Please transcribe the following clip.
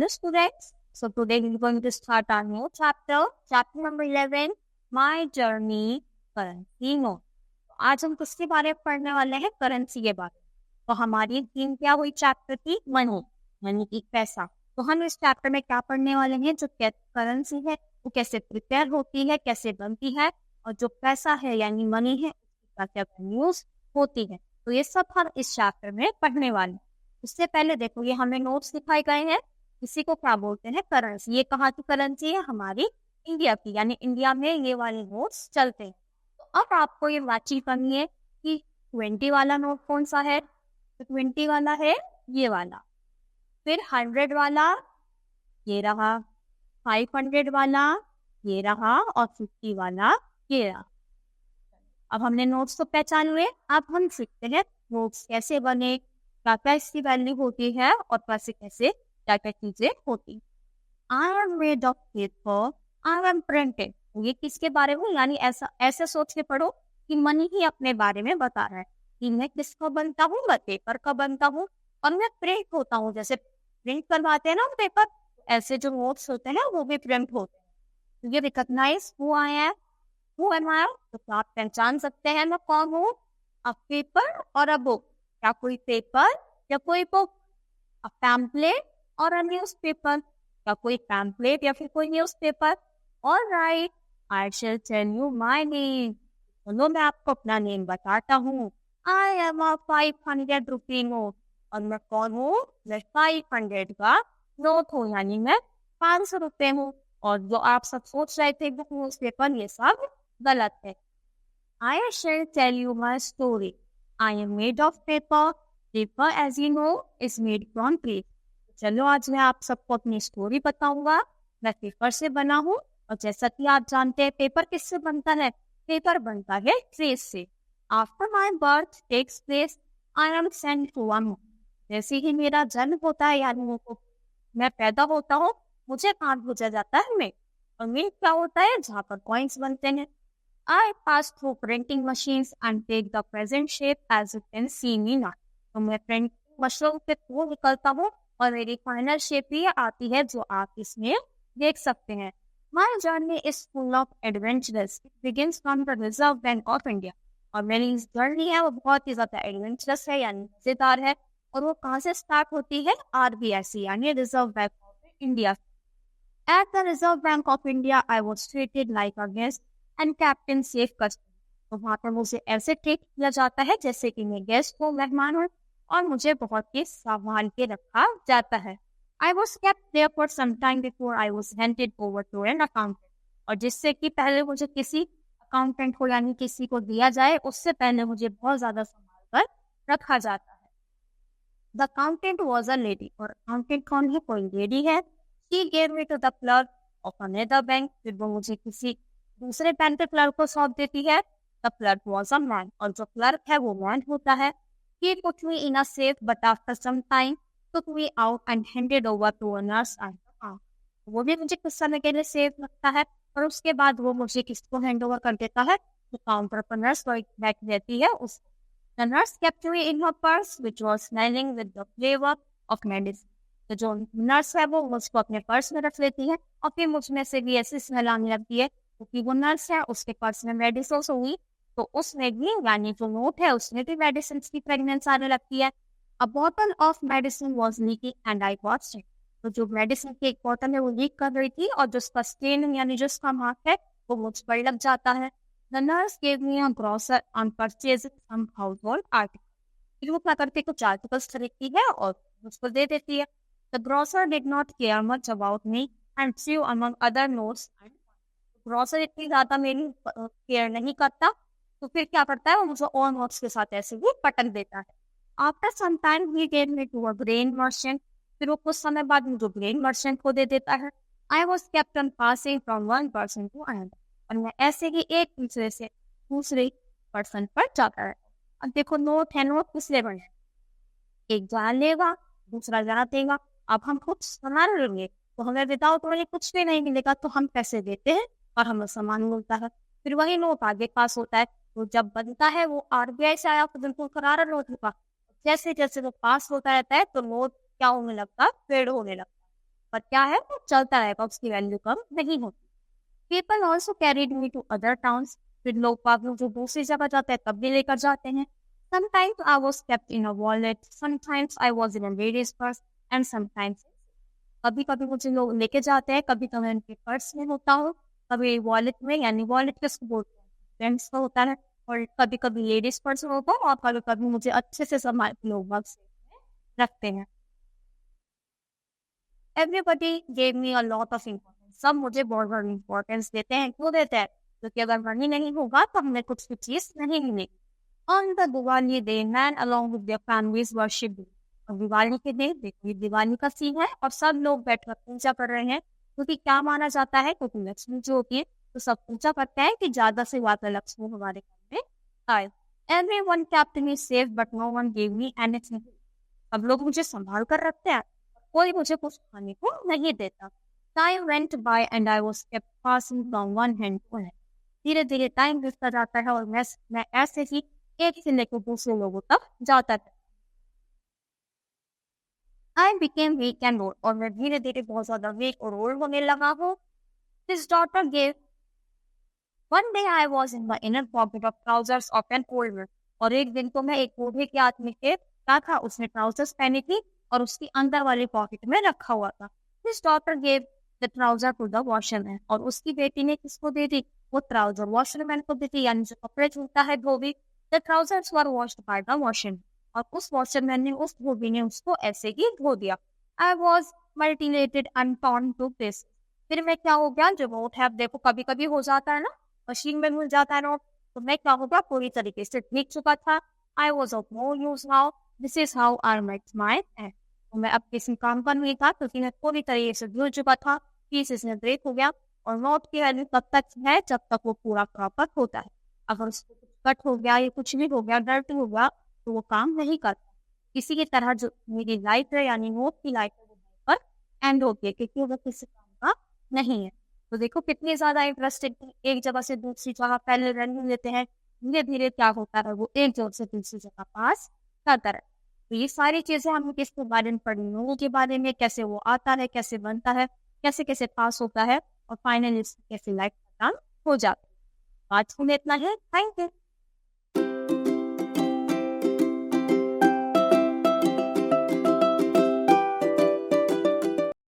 Hello students. So today we're going to start our new chapter, chapter number 11, My Journey Currency Note. आज हम किसके बारे में पढ़ने वाले हैं? करेंसी के बारे में। तो हमारी थीम क्या हुई चैप्टर की? मनी, यानी कि पैसा। तो हम इस चैप्टर में क्या पढ़ने वाले हैं? जो करेंसी है वो कैसे प्रिपेयर होती है, कैसे बनती है, और जो पैसा है यानी मनी है उसका क्या यूज होती है। तो ये सब हम इस चैप्टर में पढ़ने वाले हैं। उससे पहले देखो, ये हमें नोट्स दिखाए गए हैं। इसी को क्या बोलते हैं? करेंसी। ये कहाँ की करेंसी है? हमारी इंडिया की, यानी इंडिया में ये वाले नोट्स चलते हैं। तो अब आपको ये मैचिंग करनी है कि 20 वाला नोट कौन सा है। तो 20 वाला है ये वाला, फिर 100 वाला ये रहा, 500 वाला ये रहा, और 50 वाला ये रहा। अब हमने नोट्स तो पहचान हुए। अब हम सीखते हैं नोट्स कैसे बने, क्या क्या इसकी वैल्यू होती है, और पैसे कैसे क्या क्या चीजें होती। I am made of paper, I am printed. ये किसके बारे में? यानी ऐसा ऐसे सोच के पढ़ो कि मनी ही अपने बारे में बता रहा है कि मैं किसका बनता हूँ, मैं पेपर का बनता हूँ, और मैं प्रिंट होता हूँ। जैसे प्रिंट करवाते हैं ना पेपर, ऐसे जो नोट्स होते हैं वो भी प्रिंट होते हैं। ये recognise who I am, who am I, तो आप पहचान सकते हैं मैं कौन हूँ। अ पेपर और अ बुक, या कोई पेपर या कोई बुक। अ पैम्पलेट और अ न्यूज़पेपर, या कोई पैम्पलेट या फिर कोई newspaper. Alright, I shall tell you my name. चलो मैं आपको अपना नेम बताता हूँ। I am a 500 rupee note. और मैं कौन हूँ? मैं 500 का नोट हूँ, यानी मैं 500 रुपए हूँ। और जो आप सब सोच रहे थे बुक न्यूज़पेपर, ये सब गलत है। I shall tell you my story. I am made of paper. Paper, as you know, is made from paper. चलो आज मैं आप सबको अपनी स्टोरी बताऊंगा। मैं पेपर से बना हूँ, और जैसा कि आप जानते हैं पेपर किससे बनता है? पेपर बनता है ट्रेस से। After my birth takes place, I am sent to a moon. जैसे ही मेरा जन्म होता है, यानी मैं पैदा होता हूँ, मुझे कहाँ भेजा जाता है? में। और में क्या होता है? जहाँ पर कॉइन्स बनते हैं। I pass through printing machines and take the present shape as you can see me now. तो मैं प्रिंटिंग मशीन पे वो निकलता हूँ, और मेरी फाइनल शेप ही आती है जो आप इसमें देख सकते हैं। My journey is full of adventures. It begins from the Reserve Bank of India. और मेरी इस जर्नी है वो बहुत ही ज्यादा एडवेंचरस है, यानी मजेदार है। और वो कहाँ से स्टार्ट होती है? RBI से, यानी reserve bank of India. At the Reserve Bank of India, I was treated like a guest and captain safe custody. तो वहाँ पर मुझे ऐसे ट्रीट किया जाता है जैसे कि मैं गेस्ट हूँ, मेहमान हूँ, और मुझे बहुत ही संभाल के रखा जाता है। I was kept there for some time before I was handed over to an accountant. और जिससे कि पहले मुझे किसी अकाउंटेंट को, यानी किसी को दिया जाए, उससे पहले मुझे बहुत ज्यादा संभाल कर रखा जाता है। The accountant was a lady। और अकाउंटेंट कौन है? कोई लेडी है। She gave me to the clerk of another bank। फिर वो मुझे किसी दूसरे बैंक के क्लर्क को सौंप देती है। The clerk was a man। और जो क्लर्क है वो मैन होता है। He put me in a safe, but after some time took me out and handed over to a nurse at the counter। वो भी मुझे कुछ समय के लिए सेफ रखता है, और उसके बाद वो मुझे किसको हैंड ओवर कर देता है? तो काउंटर पर नर्स बैठी रहती है उसको। The nurse kept me in her purse, which was smelling with the flavor of medicine। तो जो नर्स है वो मुझको अपने पर्स में रख लेती है, और फिर मुझ में से भी ऐसी स्मेल आने लगती है, क्योंकि वो नर्स है, उसके पर्स में मेडिसिन हुई, तो उसमें भी, यानी जो नोट है उसमें भी मेडिसिन की फ्रेगनेंस आने लगती है। अ bottle of medicine was leaking and I got sick. तो जो मेडिसिन की एक बोतल है वो लीक कर रही थी, और जो उसका स्टेन यानी जो उसका मार्क है वो मुझ पर लग जाता है। The nurse gave me a grocer on purchasing some household article. फिर वो क्या करती है? कुछ आर्टिकल्स खरीदती है और मुझको दे देती है। The grocer did not care much about me and through among other notes. Grocer इतनी ज्यादा मेरी केयर नहीं करता, तो फिर क्या करता है? वो मुझे और नोट्स के साथ ऐसे भी पटक देता है। After some time he gave me to a grain merchant. फिर वो कुछ समय बाद मुझे ग्रेन मर्चेंट को दे देता है। I was kept on passing from one person to another. और मैं ऐसे ही एक दूसरे से दूसरे पर्सन पर जाता है। अब देखो नोट है, नोट किस लिए बने? एक जहाँ लेगा, दूसरा जहाँ देगा। अब हम कुछ सामान लेंगे तो हमें विदाउट मनी कुछ भी नहीं मिलेगा, तो हम पैसे देते हैं और हमें सामान मिलता है। फिर वही नोट आगे पास होता है। तो जब बनता है वो RBI से आया, तो बिल्कुल करारा नोट का। जैसे जैसे वो पास होता रहता है तो नोट क्या होने लगता है? फेड होने लगता है। पर क्या है वो चलता रहेगा, उसकी वैल्यू कम नहीं होती। People also carried me to other towns, फिर लोग बाग जो दूसरी जगह जाते हैं तब भी लेकर जाते हैं। Sometimes I was kept in a wallet, sometimes I was in a lady's purse, and sometimes कभी कभी मुझे लोग लेके जाते हैं, कभी तो मैं उनके पर्स में होता हूँ, कभी वॉलेट में, यानी वॉलेट किसको बोलते हैं, फ्रेंड्स का होता है, और कभी कभी लेडीज पर्स में होता हूँ, और कभी कभी मुझे अच्छे से संभाल के लोग बाग से रखते हैं। Everybody gave me a lot of importance, सब मुझे बहुत बड़ी इम्पोर्टेंस देते हैं। क्यों देते हैं? क्योंकि अगर मनी नहीं होगा तो हमें कुछ भी चीज नहीं मिलेगी। On the Diwali day man along with their families worship, और दिवाली के दिन देखो ये दिवाली का सीन है और सब लोग बैठकर पूजा कर रहे हैं, क्योंकि क्या माना जाता है, क्योंकि लक्ष्मी जो होती है तो सब पूजा करते हैं कि ज्यादा से ज्यादा लक्ष्मी हमारे घर में आए। Everyone kept me safe but no one gave me anything, सब लोग मुझे संभाल कर रखते हैं, कोई मुझे कुछ खाने को नहीं देता। Time went by and I was kept passing from one hand to hand, धीरे धीरे टाइम बीतता जाता है और मैं ऐसे ही एक से लेकर दूसरे लोगों तक जाता था। I became week and old, और मैं धीरे धीरे बहुत ज्यादा वीक और ओल्ड होने लगा हूँ। His daughter gave one day I was in the inner pocket of trousers of an old man, और एक दिन तो मैं एक बूढ़े के आदमी के क्या था, उसने ट्राउजर्स पहनी थी और उसकी अंदर वाली पॉकेट में रखा हुआ था। His daughter gave the trouser to the washerman, और उसकी बेटी ने किसको दे दी, वो ट्राउजर वॉशरमैन को दी थी, यानी जो कपड़े धुलता है धोबी। The trousers were washed by the washerman, और उस वॉशरमैन ने, उस धोबी ने उसको ऐसे ही धो दिया। I was mutilated and torn to pieces, फिर मैं क्या हो गया, जो नोट है देखो कभी कभी हो जाता है ना, मशीन में मिल जाता है नोट, तो मैं क्या हो गया, पूरी तरीके से भीग चुका था। I was of no use now, this is how I met my end, तो मैं अब किसी काम का नहीं था क्योंकि मैं पूरी तरीके से धुल चुका था, पीसेस में ब्रेक हो गया। और नोट की वैल्यू तब तक है जब तक वो पूरा प्रॉपर होता है, अगर उसको कुछ कट हो गया या कुछ भी हो गया, डर्ट हो गया, तो वो काम नहीं करता। इसी की तरह जो मेरी लाइफ है, यानी नोट की लाइफ है, वो पर एंड होती है क्योंकि वो किसी काम का नहीं है। तो देखो कितनी ज्यादा इंटरेस्टेड, एक जगह से दूसरी जगह पहले रनिंग लेते हैं, धीरे धीरे क्या होता है, वो एक जगह से दूसरी जगह पास करता है। तो ये सारी चीजें हमने किसके बारे में पढ़ी, लोगों के बारे में, कैसे वो आता है, कैसे बनता है, कैसे कैसे पास होता है, और फाइनली कैसे लाइफ खत्म हो जाता है। आज हमें इतना है, थैंक यू।